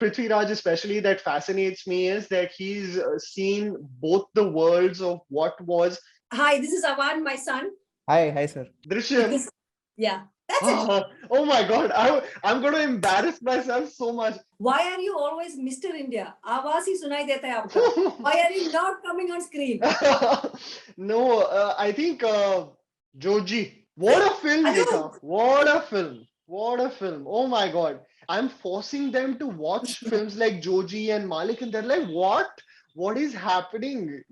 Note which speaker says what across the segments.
Speaker 1: Prithviraj especially that fascinates me is that he's seen both the worlds of what was
Speaker 2: Hi, this is Avan, my son.
Speaker 3: Hi, sir.
Speaker 1: Drishyam.
Speaker 2: Yeah, that's it.
Speaker 1: Oh my God, I'm going to embarrass myself so much.
Speaker 2: Why are you always Mr. India? Avasi sunai deta hai aapka. Why are you not coming on screen?
Speaker 1: No, I think Joji. What a film, Rekha. What a film. What a film. Oh my God. I'm forcing them to watch films like Joji and Malik, and they're like, what? What is happening?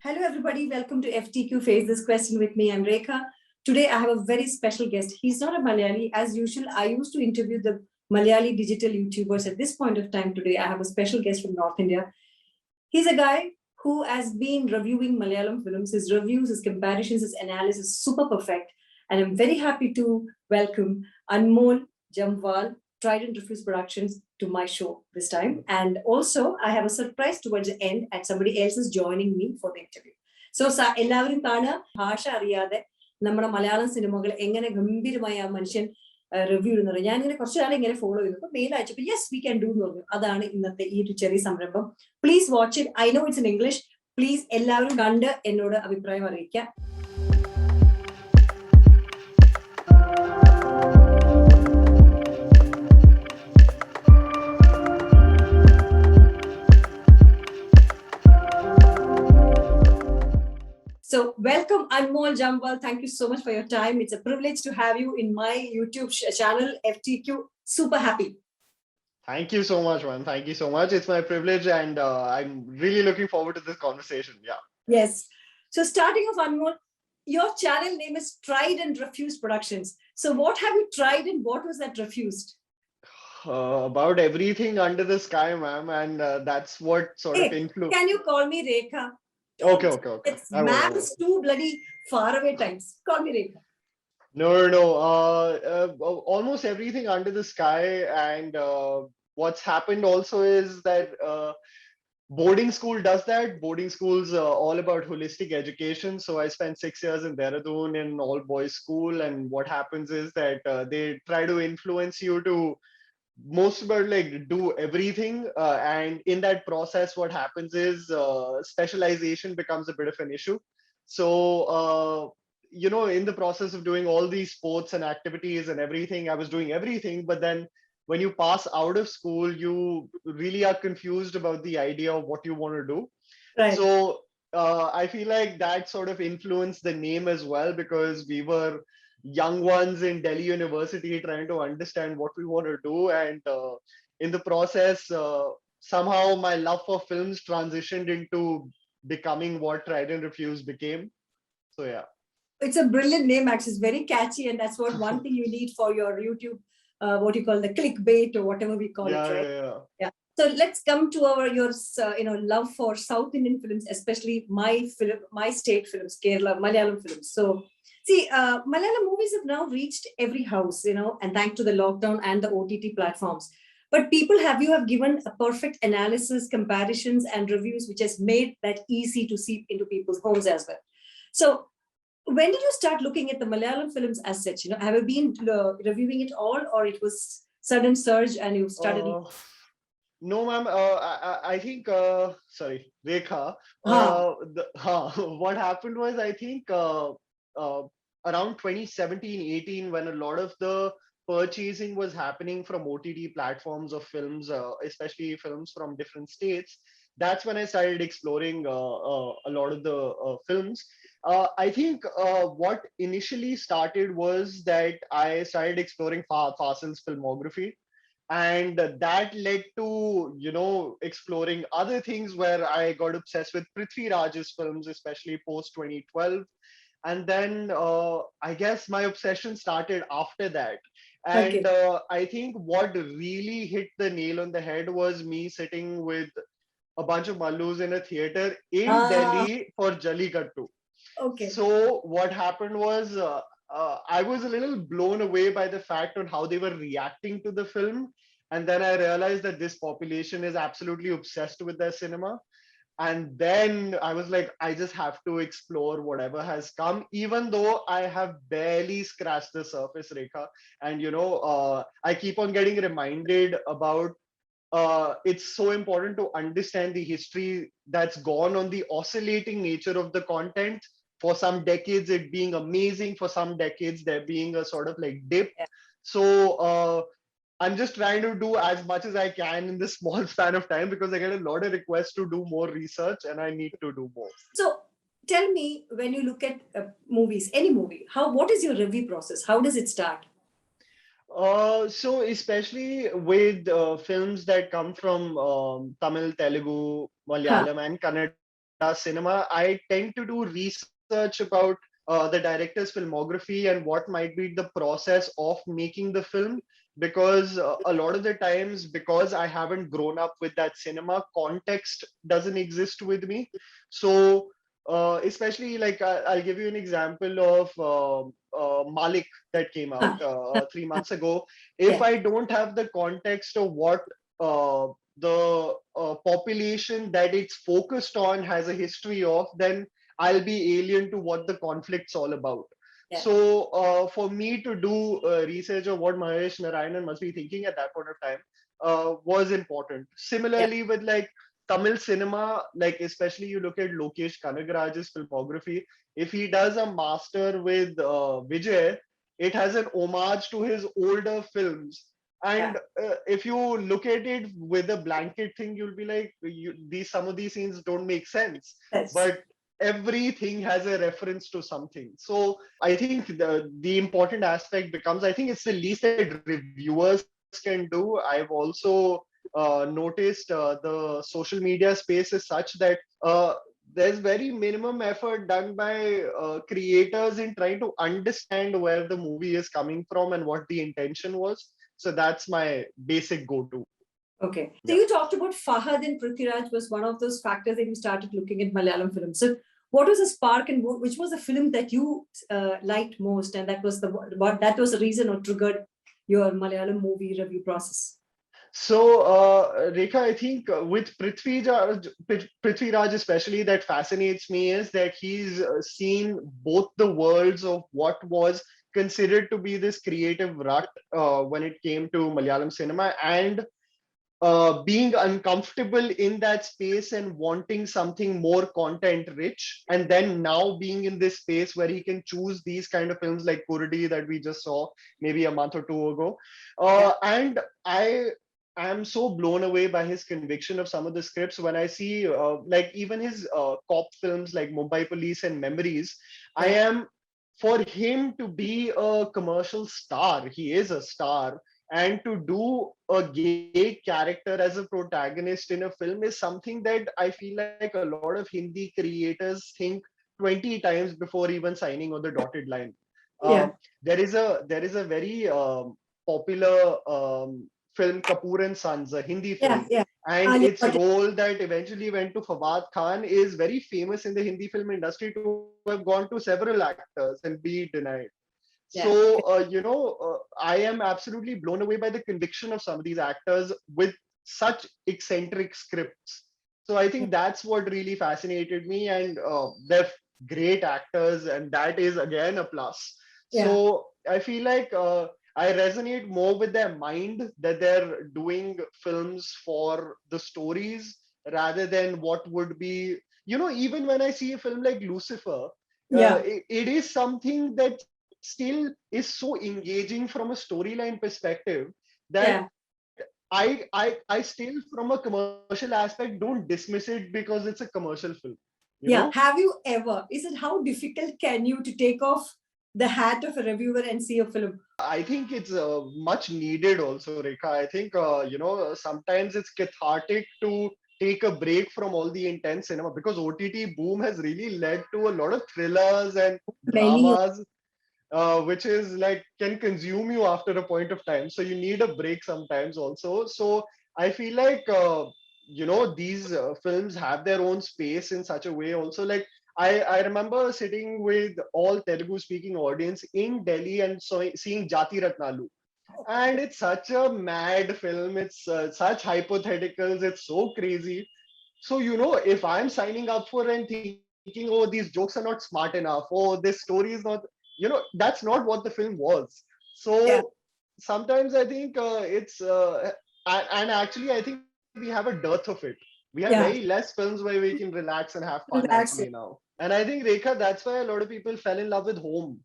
Speaker 2: Hello, everybody. Welcome to FTQ Face This Question with me. I'm Rekha. Today, I have a very special guest. He's not a Malayali. As usual, I used to interview the Malayali digital YouTubers. At this point of time today, I have a special guest from North India. He's a guy who has been reviewing Malayalam films. His reviews, his comparisons, his analysis is super perfect. And I'm very happy to welcome Anmol Jamwal, Tried&Refused Productions, to my show this time. And also, I have a surprise towards the end, and somebody else is joining me for the interview. So, എല്ലാവരും കാണുക ഭാഷ അറിയാതെ നമ്മുടെ മലയാളം സിനിമകൾ എങ്ങനെ ഗംഭീരമായി ആ മനുഷ്യൻ റിവ്യൂ ഇടുന്നത്. ഞാനിങ്ങനെ കുറച്ച് നാളെ ഇങ്ങനെ ഫോളോ ചെയ്തു. അപ്പൊ മെയിൽ അയച്ചപ്പോൾ യെസ് വി ക്യാൻ ഡു എന്ന് പറഞ്ഞു. അതാണ് ഇന്നത്തെ ഈ ഒരു ചെറിയ സംരംഭം. Please watch it. I know it's in English. Please എല്ലാവരും കണ്ട് എന്നോട് അഭിപ്രായം അറിയിക്കുക. So welcome Anmol Jamwal. Thank you so much for your time. It's a privilege to have you in my YouTube channel, FTQ. Super happy.
Speaker 1: Thank you so much, man. Thank you so much. It's my privilege, and I'm really looking forward to this conversation. Yeah.
Speaker 2: Yes. So starting off, Anmol, your channel name is Tried&Refused Productions. So what have you tried and what was that refused?
Speaker 1: About everything under the sky, ma'am, and that's what sort of influence.
Speaker 2: Can you call me Rekha?
Speaker 1: Okay.
Speaker 2: It's ma'am's too bloody far away times. Call me Rekha.
Speaker 1: No. Almost everything under the sky, and what's happened also is that boarding school does that. Boarding school's all about holistic education. So I spent 6 years in Dehradun in all boys school, and what happens is that they try to influence you to most about like do everything, and in that process what happens is specialization becomes a bit of an issue. So in the process of doing all these sports and activities and everything, I was doing everything, but then when you pass out of school you really are confused about the idea of what you want to do.
Speaker 2: Right.
Speaker 1: So I feel like that sort of influenced the name as well, because we were young ones in Delhi University trying to understand what we want to do, and in the process somehow my love for films transitioned into becoming what Tried&Refused became. So yeah,
Speaker 2: it's a brilliant name actually. It's very catchy, and that's what one thing you need for your YouTube, what you call the clickbait or whatever we call it, right? Yeah. So let's come to your love for South Indian films, especially my state films, Kerala, Malayalam films. So see, Malayalam movies have now reached every house, and thanks to the lockdown and the OTT platforms. But people have given a perfect analysis, comparisons, and reviews, which has made that easy to seep into people's homes as well. So when did you start looking at the Malayalam films as such? Have you been reviewing it all, or it was sudden surge and you started?
Speaker 1: No, ma'am. I think, sorry, Rekha. What happened was, I think around 2017-18, when a lot of the purchasing was happening from OTT platforms of films, especially films from different states, that's when I started exploring a lot of the films. I think what initially started was that I started exploring Fasil's filmography. And that led to exploring other things, where I got obsessed with Prithviraj's films, especially post 2012. And then I guess my obsession started after that. And I think what really hit the nail on the head was me sitting with a bunch of Mallus in a theater in Delhi for Jallikattu.
Speaker 2: Okay.
Speaker 1: So what happened was I was a little blown away by the fact on how they were reacting to the film. And then I realized that this population is absolutely obsessed with their cinema. And then I was like, I just have to explore whatever has come, even though I have barely scratched the surface, Rekha. And I keep on getting reminded about it's so important to understand the history that's gone on the oscillating nature of the content. For some decades, it being amazing. For some decades, there being a sort of like dip.
Speaker 2: Yeah.
Speaker 1: So I'm just trying to do as much as I can in this small span of time because I get a lot of requests to do more research and I need to do more.
Speaker 2: So tell me, when you look at movies, any movie, what is your review process? How does it start?
Speaker 1: So especially with films that come from Tamil, Telugu,
Speaker 2: Huh.
Speaker 1: Malayalam, and Kannada cinema, I tend to do research about the director's filmography and what might be the process of making the film. Because a lot of the times, because I haven't grown up with that cinema, context doesn't exist with me. So especially like I'll give you an example of Malik that came out
Speaker 2: Huh.
Speaker 1: 3 months ago. If
Speaker 2: Yeah.
Speaker 1: I don't have the context of what the population that it's focused on has a history of, then I'll be alien to what the conflict's all about.
Speaker 2: Yeah.
Speaker 1: So for me to do research of what Mahesh Narayanan must be thinking at that point of time was important.
Speaker 2: Yeah.
Speaker 1: Similarly, with like Tamil cinema, like especially you look at Lokesh Kanagaraj's filmography, if he does a master with Vijay, it has an homage to his older films.
Speaker 2: Yeah.
Speaker 1: And if you look at it with a blanket thing, you'll be like, some of these scenes don't make sense.
Speaker 2: Yes.
Speaker 1: But everything has a reference to something. So I think the important aspect becomes, I think it's the least that reviewers can do. I've also noticed the social media space is such that there's very minimum effort done by creators in trying to understand where the movie is coming from and what the intention was. So that's my basic go-to.
Speaker 2: Okay. So
Speaker 1: Yeah.
Speaker 2: you talked about Fahad and Prithviraj was one of those factors that you started looking at Malayalam films. So what was the spark and which was the film that you liked most, and that was the reason or triggered your Malayalam movie review process?
Speaker 1: So, Rekha, I think with Prithviraj especially, that fascinates me is that he's seen both the worlds of what was considered to be this creative rut when it came to Malayalam cinema, and being uncomfortable in that space and wanting something more content rich, and then now being in this space where he can choose these kind of films like Kurdi that we just saw maybe a month or two ago. And I am so blown away by his conviction of some of the scripts when I see like even his cop films like Mumbai Police and Memories. I am, for him to be a commercial star, he is a star, and to do a gay character as a protagonist in a film is something that I feel like a lot of Hindi creators think 20 times before even signing on the dotted line.
Speaker 2: Yeah.
Speaker 1: There is a very popular film, Kapoor and Sons, a Hindi
Speaker 2: Yeah.
Speaker 1: film,
Speaker 2: Yeah.
Speaker 1: and
Speaker 2: Alia
Speaker 1: its
Speaker 2: Bhatt.
Speaker 1: role that eventually went to Fawad Khan is very famous in the Hindi film industry to have gone to several actors and be denied.
Speaker 2: Yeah.
Speaker 1: So, I am absolutely blown away by the conviction of some of these actors with such eccentric scripts. So, I think that's what really fascinated me, and they're great actors, and that is again a plus.
Speaker 2: Yeah.
Speaker 1: So, I feel like I resonate more with their mind that they're doing films for the stories rather than what would be, even when I see a film like Lucifer,
Speaker 2: Yeah.
Speaker 1: it is something that still is so engaging from a storyline perspective that
Speaker 2: Yeah.
Speaker 1: I still, from a commercial aspect, don't dismiss it because it's a commercial film.
Speaker 2: Yeah. Have you ever? Is it how difficult can you to take off the hat of a reviewer and see a film?
Speaker 1: I think it's much needed also, Rekha. I think, sometimes it's cathartic to take a break from all the intense cinema because OTT boom has really led to a lot of thrillers and
Speaker 2: Many.
Speaker 1: dramas which is like can consume you after a point of time. So you need a break sometimes also. So I feel like these films have their own space in such a way. Also, like I remember sitting with all Telugu speaking audience in Delhi and seeing Jati Ratnalu. And it's such a mad film. It's such hypotheticals. It's so crazy. So, if I'm signing up for and thinking, oh, these jokes are not smart enough, oh, this story is not, that's not what the film was.
Speaker 2: Yeah,
Speaker 1: So sometimes I think and actually, I think we have a dearth of it. We have very
Speaker 2: yeah,
Speaker 1: less films where we can relax and have fun actually
Speaker 2: that's it.
Speaker 1: now. And I think, Rekha, that's why a lot of people fell in love with Home,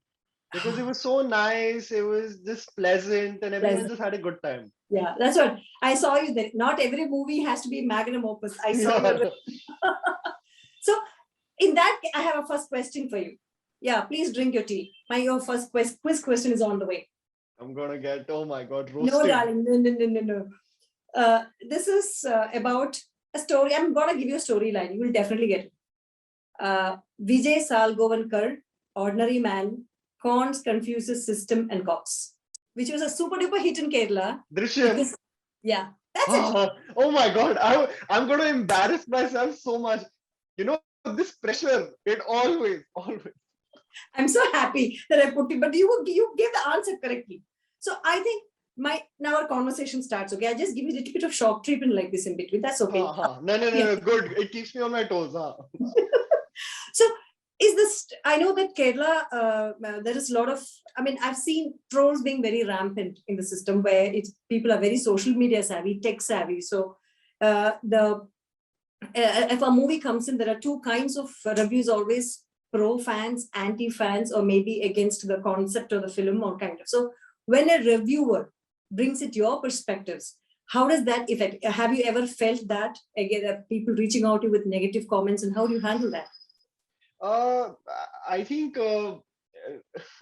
Speaker 1: because it was so nice, it was just pleasant, and everyone
Speaker 2: Pleasant.
Speaker 1: just had a good time.
Speaker 2: Yeah, that's what I saw you there. Not every movie has to be magnum opus. I saw you.
Speaker 1: Yeah.
Speaker 2: So, in that, I have a first question for you. Yeah, please drink your tea. Your first quiz question is on the way.
Speaker 1: I'm gonna get, oh my god,
Speaker 2: No,
Speaker 1: roasted.
Speaker 2: darling, no, no, no, no, no. This is about a story. I'm gonna give you a storyline. You will definitely get it. Vijay Salgovankar, ordinary man, cons, confuses system and cops, which was a super duper hit in Kerala.
Speaker 1: Drishyam.
Speaker 2: Because, yeah, that's it.
Speaker 1: Oh my god, I'm going to embarrass myself so much. This pressure, it always.
Speaker 2: I'm so happy that I put it, but you gave the answer correctly. So I think now our conversation starts. Okay, I just give you a little bit of shock treatment like this in between. That's okay.
Speaker 1: No, good. It keeps me on my toes.
Speaker 2: So is this? I know that Kerala, there is a lot of. I mean, I've seen trolls being very rampant in the system where people are very social media savvy, tech savvy. So if a movie comes in, there are two kinds of reviews always: pro fans, anti fans, or maybe against the concept of the film or kind of. So when a reviewer brings it your perspectives, how does that affect? Have you ever felt that again, people reaching out to you with negative comments, and how do you handle that?
Speaker 1: Uh, I think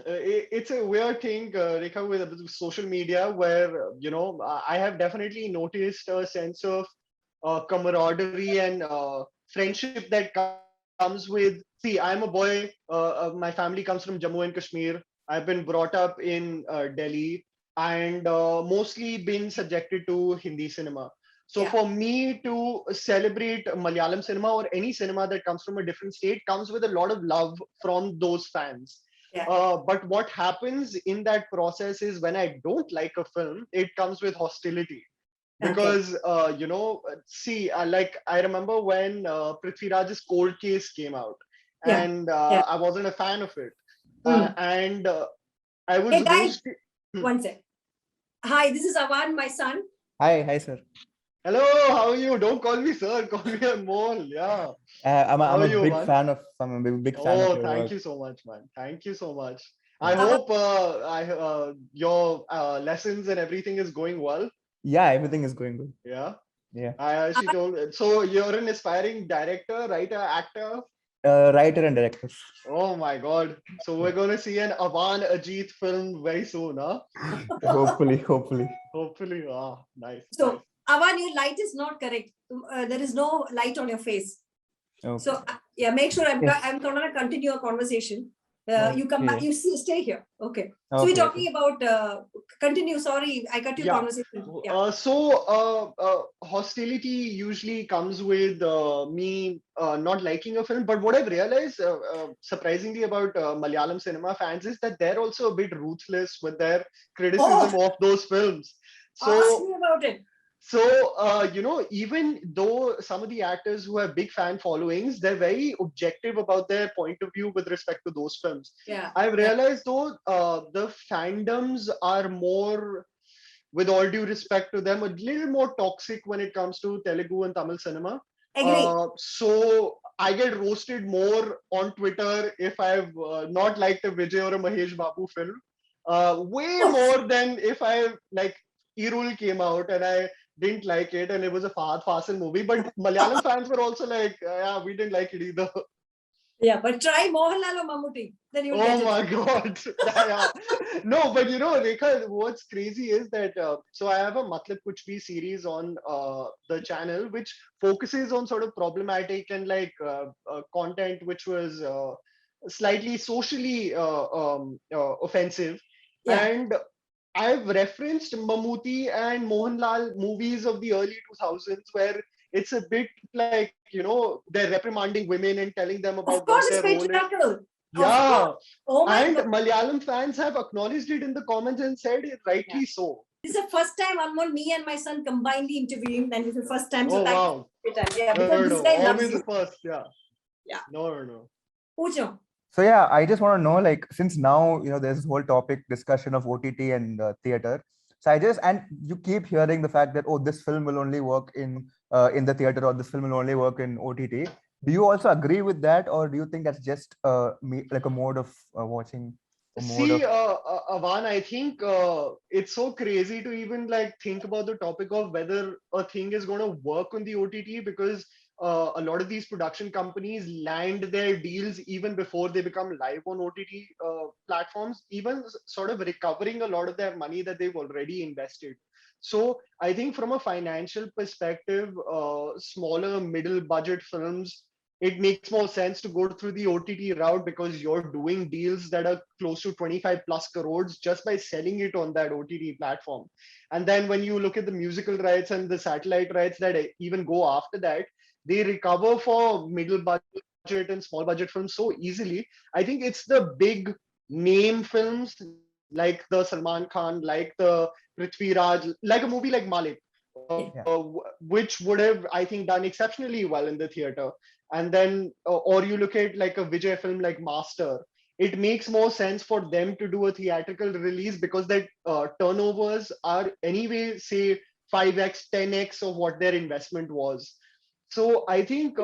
Speaker 1: it's a weird thing, Rekha, with social media, where I have definitely noticed a sense of camaraderie and friendship that comes with. See, I'm a boy. My family comes from Jammu and Kashmir. I've been brought up in Delhi and mostly been subjected to Hindi cinema. So
Speaker 2: Yeah.
Speaker 1: for me to celebrate Malayalam cinema or any cinema that comes from a different state comes with a lot of love from those fans.
Speaker 2: Yeah.
Speaker 1: But what happens in that process is when I don't like a film, it comes with hostility.
Speaker 2: Okay.
Speaker 1: Because see, like I remember when Prithviraj's Cold Case came out,
Speaker 2: Yeah.
Speaker 1: and
Speaker 2: Yeah.
Speaker 1: I wasn't a fan of it,
Speaker 2: Mm.
Speaker 1: and I
Speaker 2: Hey
Speaker 1: was
Speaker 2: guys,
Speaker 1: roasted.
Speaker 2: one sec. Hi, this is Avan, my son.
Speaker 3: Hi, sir.
Speaker 1: Hello, how are you? Don't call me sir, call me Anmol. Yeah. How
Speaker 3: I'm
Speaker 1: are
Speaker 3: a
Speaker 1: you,
Speaker 3: big
Speaker 1: man?
Speaker 3: fan of I'm a big fan of
Speaker 1: Oh,
Speaker 3: your
Speaker 1: thank
Speaker 3: work.
Speaker 1: you so much, man. Thank you so much. I
Speaker 3: Yeah,
Speaker 2: Avan,
Speaker 1: hope your lessons and everything is going well.
Speaker 3: yeah, everything is going good.
Speaker 1: Yeah.
Speaker 3: Yeah,
Speaker 1: She told. So you're an aspiring director, writer, actor.
Speaker 3: writer and director.
Speaker 1: Oh my God. So we're
Speaker 3: Yeah,
Speaker 1: going to see an Avan Ajit film very soon, huh?
Speaker 3: hopefully.
Speaker 1: Hopefully. Ah, nice, nice.
Speaker 2: so Avan, your light is not correct. There is no light on your face. So
Speaker 3: Okay.
Speaker 2: yeah, make sure
Speaker 3: Yes.
Speaker 2: I'm gonna continue our conversation. You come back.
Speaker 3: Okay.
Speaker 2: Stay here. Okay. So we're
Speaker 3: Okay. Okay.
Speaker 2: talking about. Continue. Sorry, I cut your
Speaker 1: Yeah.
Speaker 2: conversation. Yeah.
Speaker 1: Hostility usually comes with me not liking a film. But what I've realized, surprisingly, about Malayalam cinema fans is that they're also a bit ruthless with their
Speaker 2: Oh,
Speaker 1: criticism of those films.
Speaker 2: ask
Speaker 1: So
Speaker 2: me about it.
Speaker 1: Even though some of the actors who have big fan followings, they're very objective about their point of view with respect to those films.
Speaker 2: Yeah.
Speaker 1: I've
Speaker 2: Yeah.
Speaker 1: realized though, the fandoms are more, with all due respect to them, a little more toxic when it comes to Telugu and Tamil cinema.
Speaker 2: Agree.
Speaker 1: So I get roasted more on Twitter if I've not liked a Vijay or a Mahesh Babu film. Way
Speaker 2: Oh,
Speaker 1: more than if I like Irul came out and I didn't like it and it was a Fahad Fasil movie. But Malayalam fans were also like, yeah, we didn't like it either.
Speaker 2: yeah, but try Mohanlal or Mammootty, then you'll get
Speaker 1: Oh
Speaker 2: it.
Speaker 1: my God. Yeah. No, but Rekha, what's crazy is that so I have a Matlab Kuch Bhi series on the channel, which focuses on sort of problematic and like content which was slightly socially offensive.
Speaker 2: Yeah.
Speaker 1: And I've referenced Mammootty and Mohanlal movies of the early 2000s where it's a bit like, they're reprimanding women and telling them about
Speaker 2: Of
Speaker 1: what
Speaker 2: course,
Speaker 1: their
Speaker 2: it's
Speaker 1: role is.
Speaker 2: patriarchal.
Speaker 1: Yeah.
Speaker 2: Oh my
Speaker 1: And
Speaker 2: God.
Speaker 1: Malayalam fans have acknowledged it in the comments and said it rightly so.
Speaker 2: This is the first time, Anmol, me and my son combined the interviewing, and this is the first time. So
Speaker 1: Oh,
Speaker 2: thank
Speaker 1: wow.
Speaker 2: you. Yeah,
Speaker 1: No,
Speaker 2: because this
Speaker 1: no.
Speaker 2: guy loves
Speaker 1: Always the
Speaker 2: you.
Speaker 1: first. Yeah.
Speaker 2: Yeah.
Speaker 1: No.
Speaker 2: Pujo.
Speaker 3: So yeah, I just want to know, like, since now there's this whole topic discussion of OTT and theater. So and you keep hearing the fact that, oh, this film will only work in the theater, or this film will only work in OTT. Do you also agree with that, or do you think that's just like a mode of watching, a mode of?
Speaker 1: See, Avan, I think it's so crazy to even like think about the topic of whether a thing is going to work on the OTT, because a lot of these production companies land their deals even before they become live on OTT platforms, even sort of recovering a lot of their money that they've already invested. So I think from a financial perspective, smaller middle budget films, it makes more sense to go through the OTT route, because you're doing deals that are close to 25 plus crores just by selling it on that OTT platform. And then when you look at the musical rights and the satellite rights that even go after that, they recover for middle budget and small budget films so easily. I think it's the big name films like the Salman Khan, like the Prithviraj, like a movie like Malik,
Speaker 3: Yeah.
Speaker 1: which would have, I think, done exceptionally well in the theater. And then, or you look at like a Vijay film like Master, it makes more sense for them to do a theatrical release, because their turnovers are anyway, say, 5x, 10x of what their investment was. So I think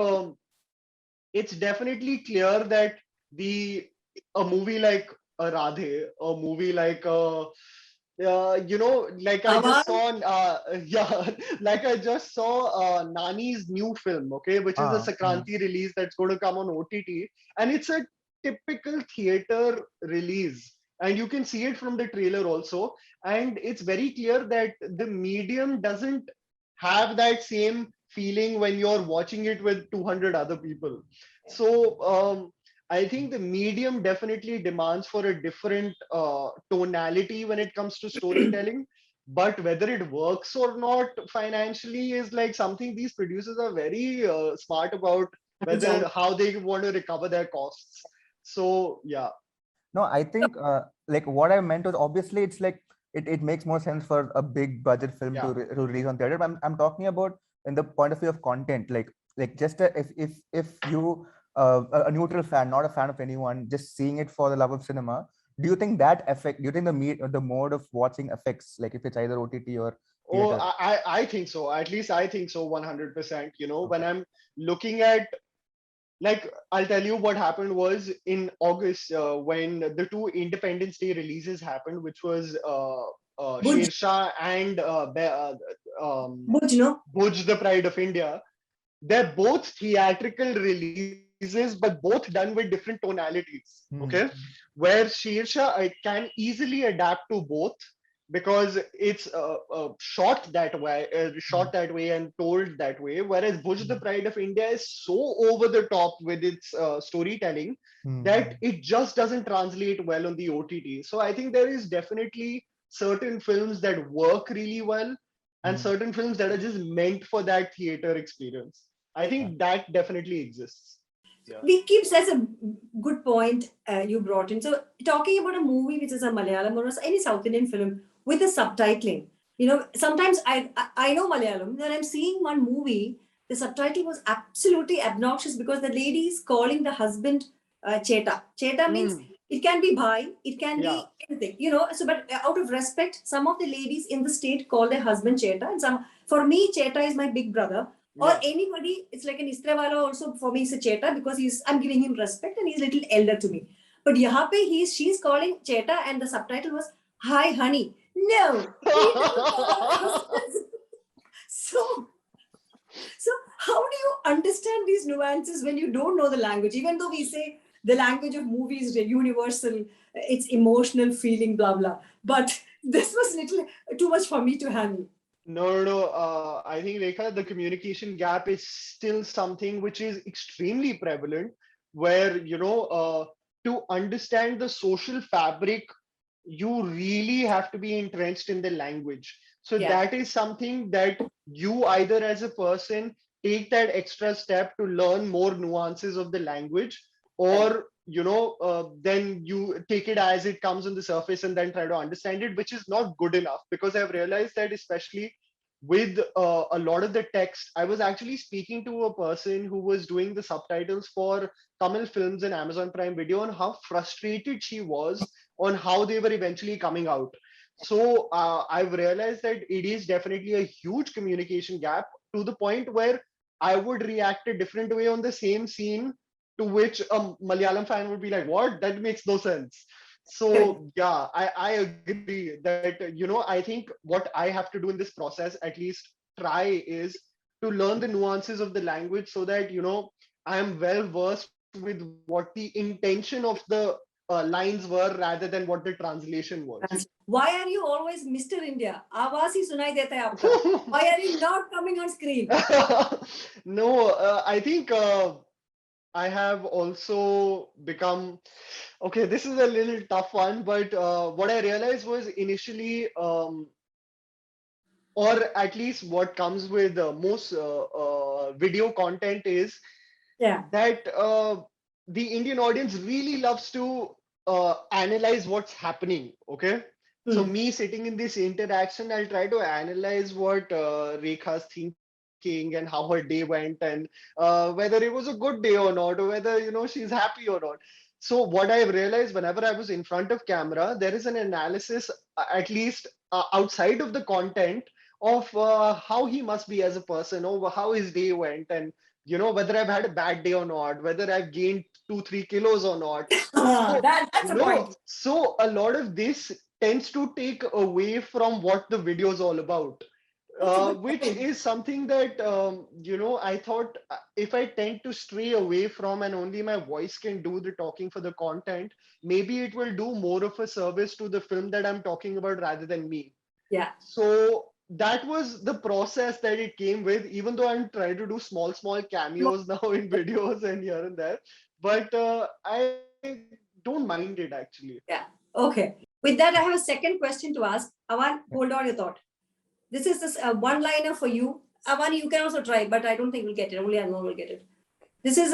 Speaker 1: it's definitely clear that the a movie like a Radhe, a movie like like I just
Speaker 2: Avan.
Speaker 1: saw, yeah, like I just saw Nani's new film, okay, which is a Sakranti release that's going to come on OTT, and it's a typical theater release, and you can see it from the trailer also, and it's very clear that the medium doesn't have that same feeling when you're watching it with 200 other people. So I think the medium definitely demands for a different tonality when it comes to storytelling. But whether it works or not financially is like something these producers are very smart about, whether how they want to recover their costs. So yeah.
Speaker 3: No, I think like what I meant was, obviously it's like it makes more sense for a big budget film
Speaker 1: Yeah.
Speaker 3: to release on theater. But I'm talking about in the point of view of content, like just if you a neutral fan, not a fan of anyone, just seeing it for the love of cinema. Do you think that affect? Do you think the mode of watching affects, like if it's either OTT or
Speaker 1: Oh,
Speaker 3: theater?
Speaker 1: I think so. At least I think so 100%. When
Speaker 3: Okay.
Speaker 1: I'm looking at, like, I'll tell you what happened was in August, when the two Independence Day releases happened, which was
Speaker 2: Bhuj.
Speaker 1: Sher Shah and
Speaker 2: Bhuj, no?
Speaker 1: Bhuj, the Pride of India. They're both theatrical releases, but both done with different tonalities. Okay,
Speaker 3: Hmm.
Speaker 1: where Sher Shah can easily adapt to both, because it's shot that way and told that way. Whereas Bhuj, the Pride of India, is so over the top with its storytelling that it just doesn't translate well on the OTT. So I think there is definitely certain films that work really well, and
Speaker 3: Hmm.
Speaker 1: certain films that are just meant for that theater experience. I think that definitely exists. Yeah.
Speaker 2: We keep that's a good point you brought in. So talking about a movie which is a Malayalam or any South Indian film with the subtitling, sometimes I know Malayalam. When I'm seeing one movie, the subtitle was absolutely obnoxious because the lady is calling the husband Cheta. Cheta means
Speaker 1: Mm,
Speaker 2: it can be bhai, it can
Speaker 1: yeah.
Speaker 2: be anything, So, but out of respect, some of the ladies in the state call their husband Cheta, and some for me, Cheta is my big brother or
Speaker 1: Yeah.
Speaker 2: anybody. It's like an Istrewala also for me is a Cheta because I'm giving him respect and he's a little elder to me. But yaha pe she's calling Cheta and the subtitle was "Hi honey." No, we don't call our husbands. So, so how do you understand these nuances when you don't know the language? Even though we say the language of movies is universal, it's emotional feeling, blah blah. But this was little too much for me to handle.
Speaker 1: No. I think, Rekha, the communication gap is still something which is extremely prevalent, where, to understand the social fabric, you really have to be entrenched in the language. So
Speaker 2: Yeah.
Speaker 1: that is something that you either as a person take that extra step to learn more nuances of the language, or then you take it as it comes on the surface and then try to understand it, which is not good enough, because I've realized that especially with a lot of the text. I was actually speaking to a person who was doing the subtitles for Tamil films in Amazon Prime Video, on how frustrated she was on how they were eventually coming out. So I've realized that it is definitely a huge communication gap, to the point where I would react a different way on the same scene, to which a Malayalam fan would be like, "What? That makes no sense." So yeah, I agree that I think what I have to do in this process, at least try, is to learn the nuances of the language, so that I am well versed with what the intention of the lines were, rather than what the translation was.
Speaker 2: Why are you always Mr. India? आवाज ही सुनाई देता है आपका. Why are you not coming on screen?
Speaker 1: No, I think I have also become, okay, this is a little tough one, but what I realized was initially, or at least what comes with most video content, is that the Indian audience really loves to analyze what's happening. Okay. So me sitting in this interaction, I'll try to analyze what Rekha's thinking and how her day went, and whether it was a good day or not, or whether she's happy or not. So what I've realized, whenever I was in front of camera, there is an analysis, at least outside of the content, of how he must be as a person, or how his day went, and whether I've had a bad day or not, whether I've gained 2-3 kilos or not. So
Speaker 2: That's a point.
Speaker 1: so a lot of this tends to take away from what the video is all about, which is something that I thought, if I tend to stray away from, and only my voice can do the talking for the content, maybe it will do more of a service to the film that I'm talking about, rather than me.
Speaker 2: Yeah.
Speaker 1: So that was the process that it came with, even though I'm trying to do small cameos now in videos and here and there, but I don't mind it, actually.
Speaker 2: Yeah. Okay. With that, I have a second question to ask. Avan, hold on your thought. This is this one-liner for you. Avan, you can also try, but I don't think we'll get it. Only Anmol will get it. This is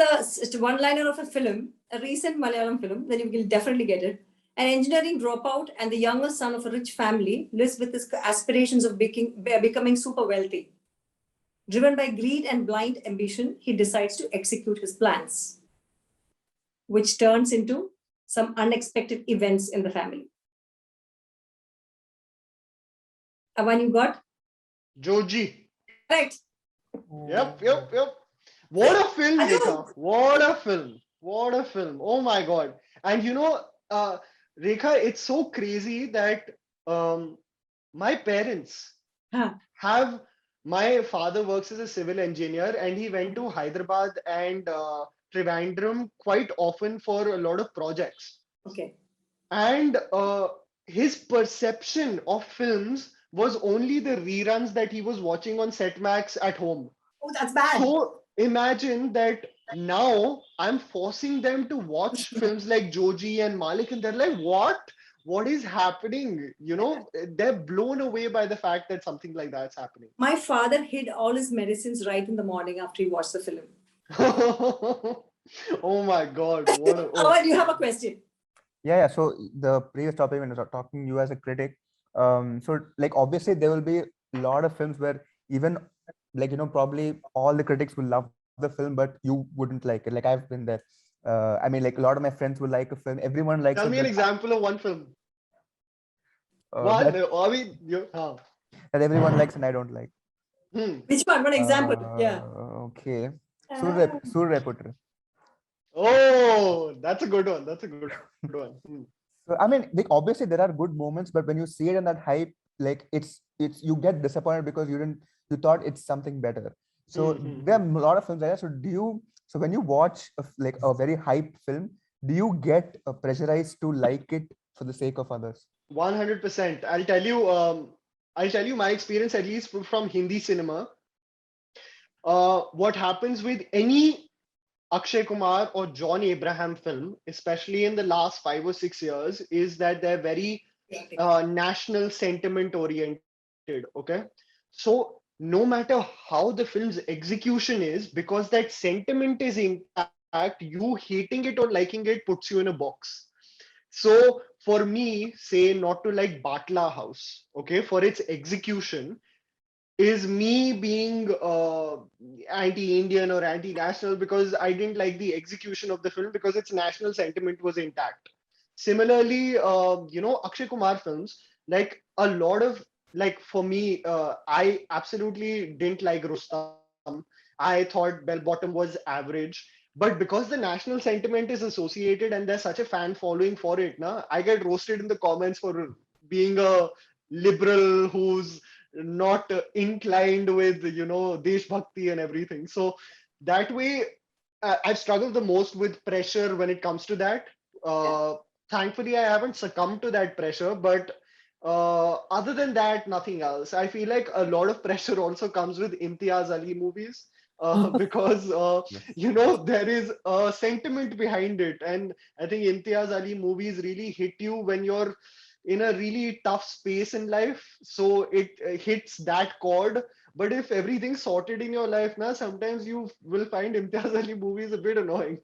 Speaker 2: a one-liner of a film, a recent Malayalam film. Then you will definitely get it. An engineering dropout and the younger son of a rich family lives with his aspirations of becoming super wealthy. Driven by greed and blind ambition, he decides to execute his plans, which turns into some unexpected events in the family. Avan, you got?
Speaker 1: Joji.
Speaker 2: Correct.
Speaker 1: Yep. What a film, Rekha. What a film. What a film. Oh my God. And Rekha, it's so crazy that my parents have, my father works as a civil engineer, and he went to Hyderabad and Trivandrum quite often for a lot of projects.
Speaker 2: Okay.
Speaker 1: And his perception of films was only the reruns that he was watching on Setmax at home.
Speaker 2: Oh, that's bad.
Speaker 1: So imagine that now I'm forcing them to watch films like Joji and Malik, and they're like, what? What is happening? They're blown away by the fact that something like that's happening.
Speaker 2: My father hid all his medicines right in the morning after he watched the film.
Speaker 1: Oh my God.
Speaker 2: Oh, you have a question.
Speaker 3: Yeah. So the previous topic, when I was talking to you as a critic, so like obviously there will be a lot of films where even like probably all the critics will love the film, but you wouldn't like it. Like I've been there. I mean, like a lot of my friends will like a film. Everyone likes.
Speaker 1: Tell me an example of one film.
Speaker 3: That everyone likes and I don't like.
Speaker 2: Which one? One example. Yeah.
Speaker 3: Okay. Surreputra.
Speaker 1: Oh, that's a good one.
Speaker 3: So I mean, like obviously there are good moments, but when you see it in that hype, like it's you get disappointed because you thought it's something better. So there are a lot of films like that. So when you watch a very hyped film, do you get pressurized to like it for the sake of others?
Speaker 1: 100%. I'll tell you my experience, at least from Hindi cinema. What happens with any Akshay Kumar or John Abraham film, especially in the last 5 or 6 years, is that they're very national sentiment oriented. Okay. So no matter how the film's execution is, because that sentiment is intact, you hating it or liking it puts you in a box. So for me, say not to like Batla House, okay, for its execution is me being anti-Indian or anti-national because I didn't like the execution of the film because its national sentiment was intact. Similarly, Akshay Kumar films, like a lot of like for me, I absolutely didn't like Rustam. I thought Bell Bottom was average, but because the national sentiment is associated and there's such a fan following for it, na, I get roasted in the comments for being a liberal who's not inclined with Desh Bhakti and everything. So that way, I've struggled the most with pressure when it comes to that.
Speaker 2: Yeah.
Speaker 1: Uh, Thankfully, I haven't succumbed to that pressure, but other than that, nothing else. I feel like a lot of pressure also comes with Imtiaz Ali movies. Because
Speaker 3: Yes.
Speaker 1: there is a sentiment behind it, and I think Imtiaz Ali movies really hit you when you're in a really tough space in life, so it hits that chord. But if everything's sorted in your life now, sometimes you will find Imtiaz Ali movies a bit annoying.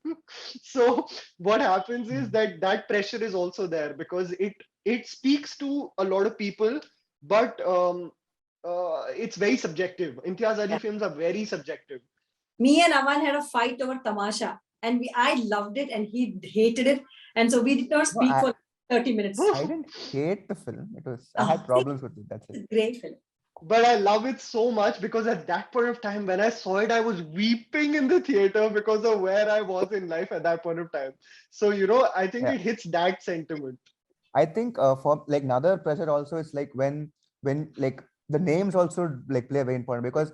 Speaker 1: So what happens is
Speaker 3: Mm.
Speaker 1: that pressure is also there because it speaks to a lot of people, but it's very subjective. Imtiaz Ali
Speaker 2: Yeah.
Speaker 1: films are very subjective.
Speaker 2: Me and Aman had a fight over Tamasha, and I loved it, and he hated it, and so we did not
Speaker 3: No,
Speaker 2: speak for 30 minutes.
Speaker 3: I didn't hate the film. I
Speaker 2: Oh,
Speaker 3: had
Speaker 2: see,
Speaker 3: problems with it. That's it.
Speaker 2: it's a great film.
Speaker 1: But I love it so much because at that point of time, when I saw it, I was weeping in the theater because of where I was in life at that point of time. So, I think
Speaker 3: Yeah.
Speaker 1: it hits that sentiment.
Speaker 3: I think for like another pressure also is like when like the names also like play a very important because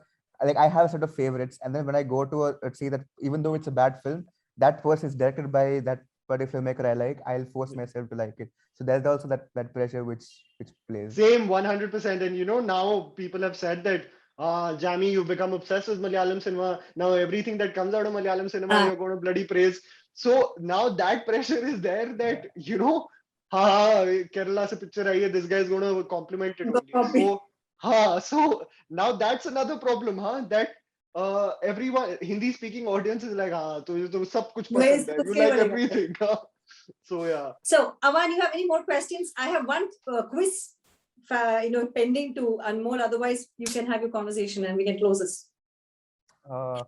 Speaker 3: like I have a set of favorites, and then when I go to see that even though it's a bad film, that person is directed by that particular filmmaker I like, I'll force myself to like it. So there's also that pressure which plays.
Speaker 1: Same 100%. And, now people have said that, Jamie, you've become obsessed with Malayalam cinema. Now everything that comes out of Malayalam cinema,
Speaker 2: Ah,
Speaker 1: you're going to bloody praise. So now that pressure is there
Speaker 3: Yeah.
Speaker 1: that, ha, Kerala se picture hai hai, this guy is going to compliment it only.
Speaker 2: copy.
Speaker 1: So now that's another problem, that everyone, Hindi speaking audience is like, to sab kuch
Speaker 2: वही
Speaker 1: pasand hai.
Speaker 2: इसको
Speaker 1: You
Speaker 2: same
Speaker 1: like
Speaker 2: वाले करते हैं.
Speaker 1: everything. Huh? So yeah.
Speaker 2: So, Aman, you have any more questions? I have one quiz, pending to Anmol. Otherwise, you can have your conversation and we can close this.
Speaker 3: Uh,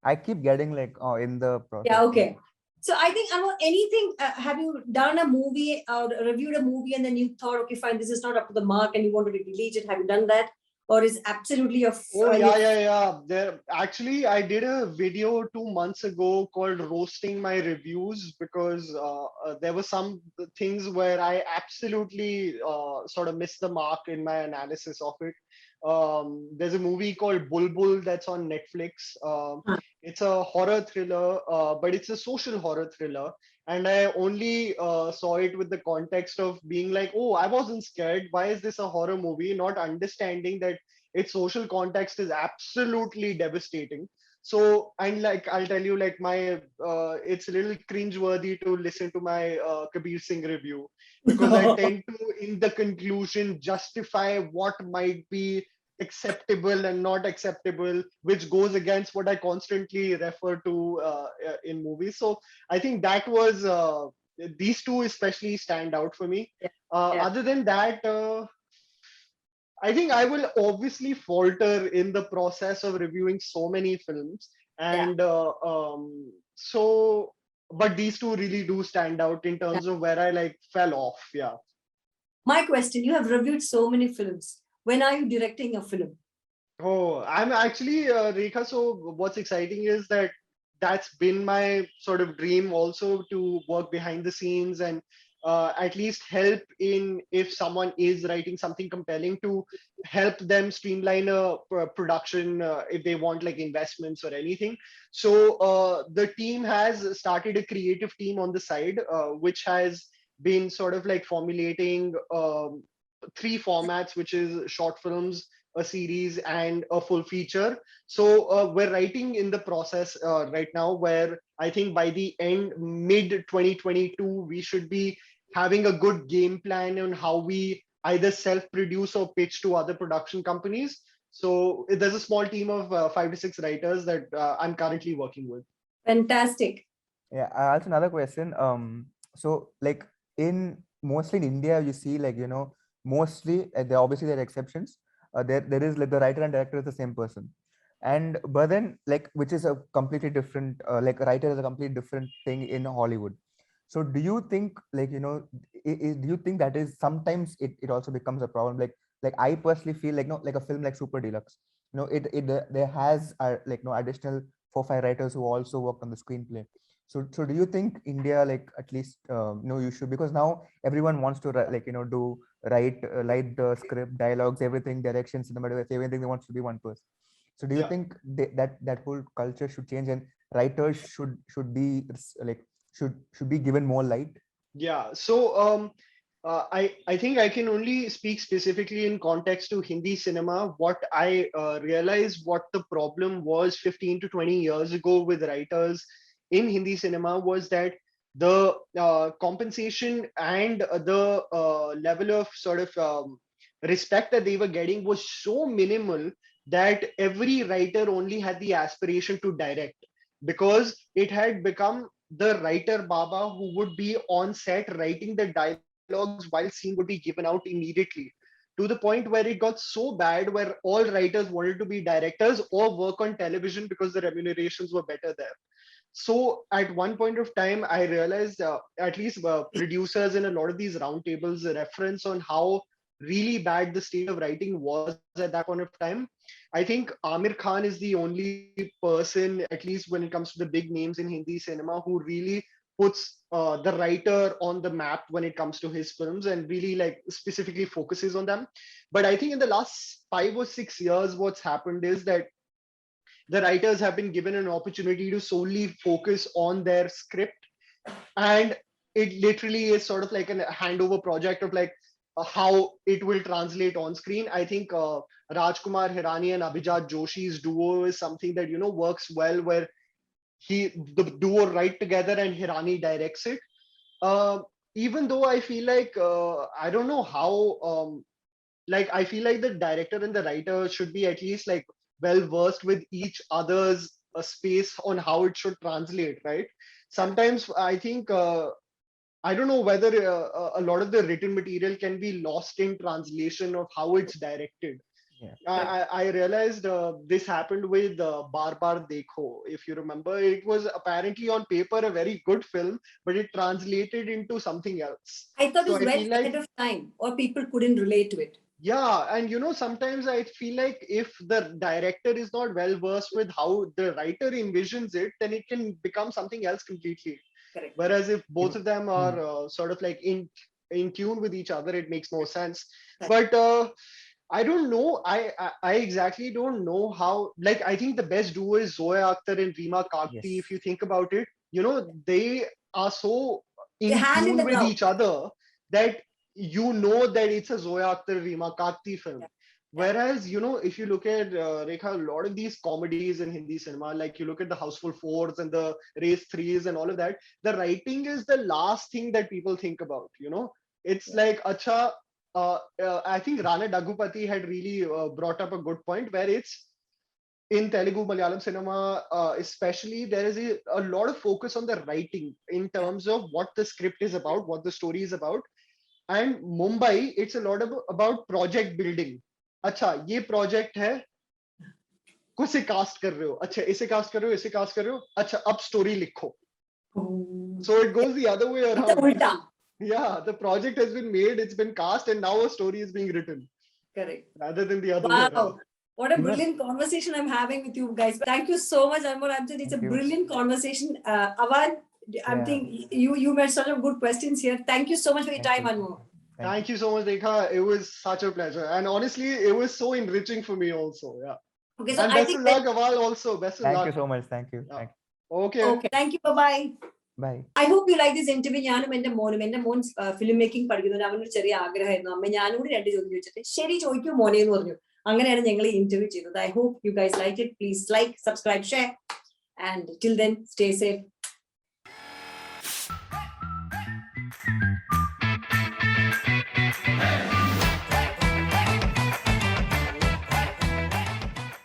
Speaker 3: I keep getting like in the process.
Speaker 2: Yeah, okay. So I think, Anmol, anything, have you done a movie or reviewed a movie and then you thought, okay, fine, this is not up to the mark and you wanted to delete it? Have you done that? Or is absolutely
Speaker 1: Oh yeah. There actually I did a video 2 months ago called "Roasting My Reviews" because there were some things where I absolutely sort of missed the mark in my analysis of it. There's a movie called Bulbul that's on Netflix. It's a horror thriller, but it's a social horror thriller. And I only saw it with the context of being like, oh, I wasn't scared. Why is this a horror movie? Not understanding that its social context is absolutely devastating. So, and like I'll tell you, like my it's a little cringe-worthy to listen to my Kabir Singh review because I tend to, in the conclusion, justify what might be acceptable and not acceptable, which goes against what I constantly refer to in movies. So I think that was these two especially stand out for me.
Speaker 2: Yeah, yeah,
Speaker 1: Other than that, I think I will obviously falter in the process of reviewing so many films,
Speaker 2: yeah,
Speaker 1: and so, but these two really do stand out in
Speaker 2: yeah.
Speaker 1: terms of where I like fell off. Yeah.
Speaker 2: My question, you have reviewed so many films. When are you directing a film?
Speaker 1: Oh, I'm actually Rekha. So what's exciting is that that's been my sort of dream also to work behind the scenes and at least help in if someone is writing something compelling to help them streamline a production if they want like investments or anything. So the team has started a creative team on the side, which has been sort of like formulating three formats, which is short films, a series, and a full feature. So we're writing in the process right now, where I think by the end mid 2022 we should be having a good game plan on how we either self-produce or pitch to other production companies. So there's a small team of 5 to 6 writers that I'm currently working with.
Speaker 2: Fantastic.
Speaker 3: Yeah, also another question. So like mostly in India, you see like, mostly there obviously there are exceptions. There is like the writer and director is the same person, and but then like which is a completely different like writer is a completely different thing in Hollywood. So do you think like do you think that is sometimes it also becomes a problem? Like I personally feel like no like a film like Super Deluxe, there has like no additional 4 5 writers who also worked on the screenplay. So do you think India, like at least you should, because now everyone wants to like do write the script, dialogues, everything, direction, cinematography, everything they wants to be one person. So do you
Speaker 1: Yeah.
Speaker 3: think that whole culture should change and writers should be like should be given more light?
Speaker 1: Yeah. So I think I can only speak specifically in context to Hindi cinema. What I realized what the problem was 15 to 20 years ago with writers in Hindi cinema was that the compensation and the level of sort of respect that they were getting was so minimal that every writer only had the aspiration to direct, because it had become the writer Baba who would be on set writing the dialogues while scene would be given out immediately, to the point where it got so bad where all writers wanted to be directors or work on television because the remunerations were better there. So at one point of time, I realized at least producers in a lot of these roundtables reference on how really bad the state of writing was at that point of time. I think Amir Khan is the only person, at least when it comes to the big names in Hindi cinema, who really puts the writer on the map when it comes to his films and really like specifically focuses on them. But I think in the last 5 or 6 years, what's happened is that the writers have been given an opportunity to solely focus on their script, and it literally is sort of like a handover project of like how it will translate on screen. I think Rajkumar Hirani and Abhijat Joshi's duo is something that works well, where the duo write together and Hirani directs it. uh, Even though I feel like I don't know how like I feel like the director and the writer should be at least like well versed with each other's space on how it should translate, right? Sometimes I think I don't know whether a lot of the written material can be lost in translation of how it's directed.
Speaker 3: Yeah.
Speaker 1: I realized this happened with Bar Bar Dekho. If you remember, it was apparently on paper a very good film, but it translated into something else.
Speaker 2: I thought it
Speaker 1: So
Speaker 2: was
Speaker 1: I
Speaker 2: well
Speaker 1: feel like,
Speaker 2: ahead of time, or people couldn't relate to it.
Speaker 1: yeah, and sometimes I feel like if the director is not well versed with how the writer envisions it, then it can become something else completely.
Speaker 2: Correct.
Speaker 1: Whereas if both
Speaker 3: Even-
Speaker 1: of them are sort of like in tune with each other, it makes no sense.
Speaker 2: Right.
Speaker 1: But I don't know. I exactly don't know how. Like I think the best duo is Zoya Akhtar and Reema Kakti.
Speaker 3: yes.
Speaker 1: If you think about it, they are so
Speaker 2: They're
Speaker 1: in
Speaker 2: hand in
Speaker 1: tune
Speaker 2: the
Speaker 1: with
Speaker 2: glove.
Speaker 1: each other that that it's a Zoya Akhtar Reema Kakti film.
Speaker 2: Yeah.
Speaker 1: Whereas, if you look at Rekha, a lot of these comedies in Hindi cinema, like you look at the Houseful Fours and the Race Threes and all of that, the writing is the last thing that people think about. It's
Speaker 2: Yeah.
Speaker 1: like, acha, I think Rana Daggupati had really brought up a good point where it's in Telugu, Malayalam cinema, especially, there is a lot of focus on the writing in
Speaker 2: Yeah.
Speaker 1: terms of what the script is about, what the story is about. And Mumbai, it's a lot about project building. अच्छा ये project है, कुछ से cast कर रहे हो, अच्छा इसे cast कर रहे हो, इसे cast कर रहे हो, अच्छा अब story लिखो.
Speaker 2: Oh.
Speaker 1: So it goes the other way
Speaker 2: It's a
Speaker 1: around.
Speaker 2: ulta.
Speaker 1: Yeah, the project has been made, it's been cast, and now a story is being written
Speaker 2: Correct.
Speaker 1: rather than the other way around.
Speaker 2: Wow. What a
Speaker 3: Even-
Speaker 2: brilliant conversation I'm having with you guys. Thank you so much, Anmol. I'm saying it's
Speaker 3: Thank
Speaker 2: a
Speaker 3: you.
Speaker 2: brilliant conversation. Avan, I'm
Speaker 3: Yeah.
Speaker 2: thinking you made such a good questions here. Thank you so much for your
Speaker 3: Thank
Speaker 2: time,
Speaker 3: you.
Speaker 2: Anmol.
Speaker 1: Thank you so much, Rekha. It was such a pleasure. And honestly, it was so enriching for me also. Yeah.
Speaker 2: Okay, so
Speaker 1: And
Speaker 2: I
Speaker 1: best
Speaker 2: think
Speaker 1: of luck, Aval, also. Best of
Speaker 3: Thank
Speaker 1: luck.
Speaker 3: you so much. Thank you.
Speaker 1: Yeah.
Speaker 3: Thank
Speaker 1: Okay.
Speaker 2: okay. Thank you. Bye-bye.
Speaker 3: Bye.
Speaker 2: I hope you like this interview. ഞാനും എൻ്റെ മോൻ film making പഠിക്കുന്നു. അവനൊരു ചെറിയ ആഗ്രഹമായിരുന്നു, അമ്മ ഞാനും കൂടി 2 ചോദ്യം ചോദിച്ചിട്ട് ശരി ചോദിക്കൂ മോനെ എന്ന് പറഞ്ഞു. അങ്ങനെയാണ് ഞങ്ങൾ ഈ ഇന്റർവ്യൂ ചെയ്തത്. I hope you guys like it. Please like, subscribe, share, and till then, stay safe.